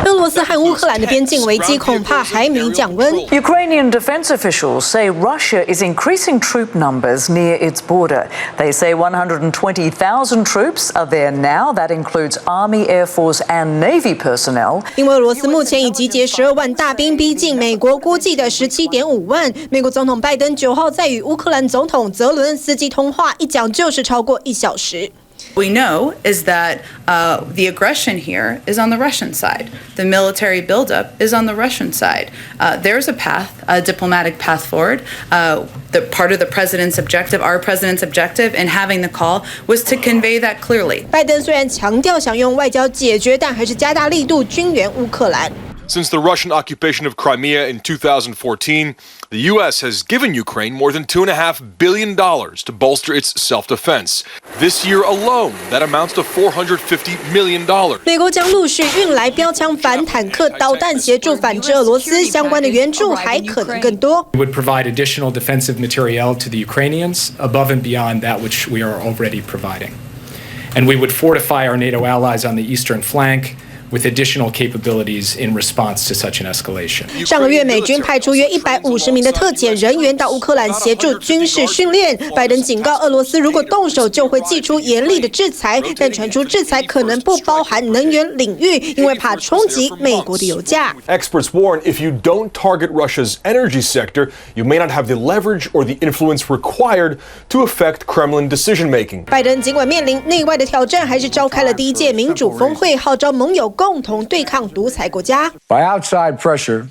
俄罗斯和乌克兰的边境危机恐怕还没降温。Ukrainian defense officials say Russia is increasing troop numbers near its border. They say 120,000 troops are there now. That includes Army, Air Force, and Navy personnel. 因为俄罗斯目前已集结12万大兵，逼近美国估计的17.5万。美国总统拜登9号在与乌克兰总统泽伦斯基通话，一讲就是超过1小时。We know is that the aggression here is on the Russian side. The military buildup is on the Russian side. There's a path, a diplomatic path forward. The part of the president's objective, our president's objective, in having the call was to convey that clearly. 拜登虽然强调想用外交解决，但还是加大力度军援乌克兰。Since the Russian occupation of Crimea in 2014, the U.S. has given Ukraine more than $2.5 billion to bolster its self-defense. This year alone, that amounts to $450 million. 美国将陆续运来标枪、反坦克、导弹协助反制俄罗斯，相关的援助还可能更多。We would provide additional defensive materiel to the Ukrainians above and beyond that which we are already providing. And we would fortify our NATO allies on the eastern flank with additional capabilities in response to such an escalation. 上个月，美军派出约150名的特遣人员到乌克兰协助军事训练。拜登警告，俄罗斯如果动手，就会祭出严厉的制裁，但传出制裁可能不包含能源领域，因为怕冲击美国的油价。Experts warn if you don't target Russia's energy sector, you may not have the leverage or the influence required to affect Kremlin decision-making. 拜登尽管面临内外的挑战，还是召开了第1届民主峰会，号召盟友共同对抗独裁国家。By outside pressure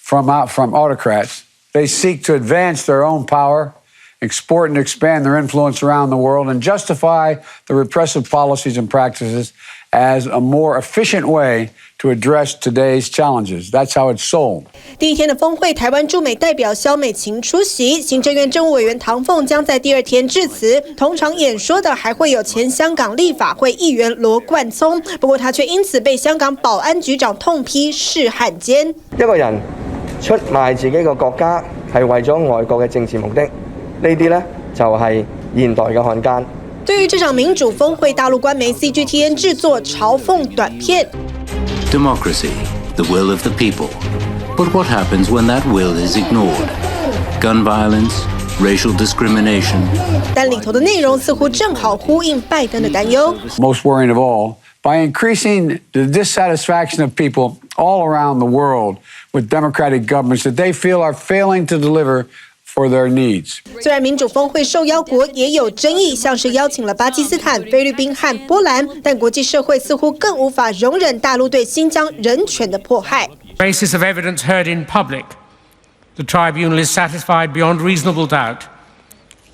from autocrats, they seek to advance their own power, export and expand their influence around the world, and justify the repressive policies and practices as a more efficient way to address today's challenges. That's how it's sold. 第1天的峰会，台湾驻美代表萧美琴出席，行政院政务委员唐凤将在第2天致辞。同场演说的还会有前香港立法會議員羅冠聰，不過他卻因此被香港保安局長痛批是漢奸。一個人出賣自己個國家係為咗外國嘅政治目的，呢啲呢就係現代嘅漢奸。對於這場民主峰會，大陸官媒 CGTN 製作嘲諷短片。Democracy, the will of the people. But what happens when that will is ignored? Gun violence, racial discrimination. 但里头的内容似乎正好呼應拜登的擔憂。Most worrying of all, by increasing the dissatisfaction of people all around the world with democratic governments that they feel are failing to deliver for their needs. 虽然民主峰会受邀国也有争议，像是邀请了巴基斯坦、菲律宾和波兰，但国际社会似乎更无法容忍大陆对新疆人权的迫害。Basis of evidence heard in public, the tribunal is satisfied beyond reasonable doubt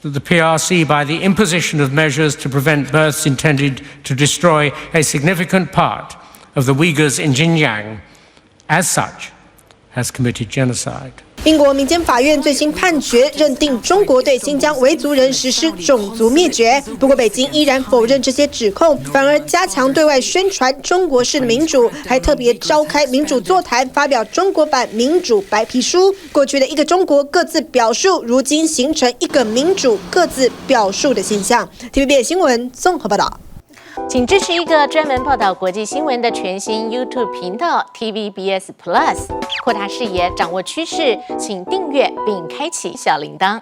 that the PRC, by the imposition of measures to prevent births intended to destroy a significant part of the Uyghurs in Xinjiang, as such, has committed genocide. 英国民间法院最新判决认定中国对新疆维族人实施种族灭绝。不过，北京依然否认这些指控，反而加强对外宣传中国式的民主，还特别召开民主座谈，发表中国版民主白皮书。过去的一个中国各自表述，如今形成一个民主各自表述的现象。TVBS 新闻综合报道。请支持一个专门报道国际新闻的全新 YouTube 频道 TVBS Plus， 扩大视野，掌握趋势，请订阅并开启小铃铛。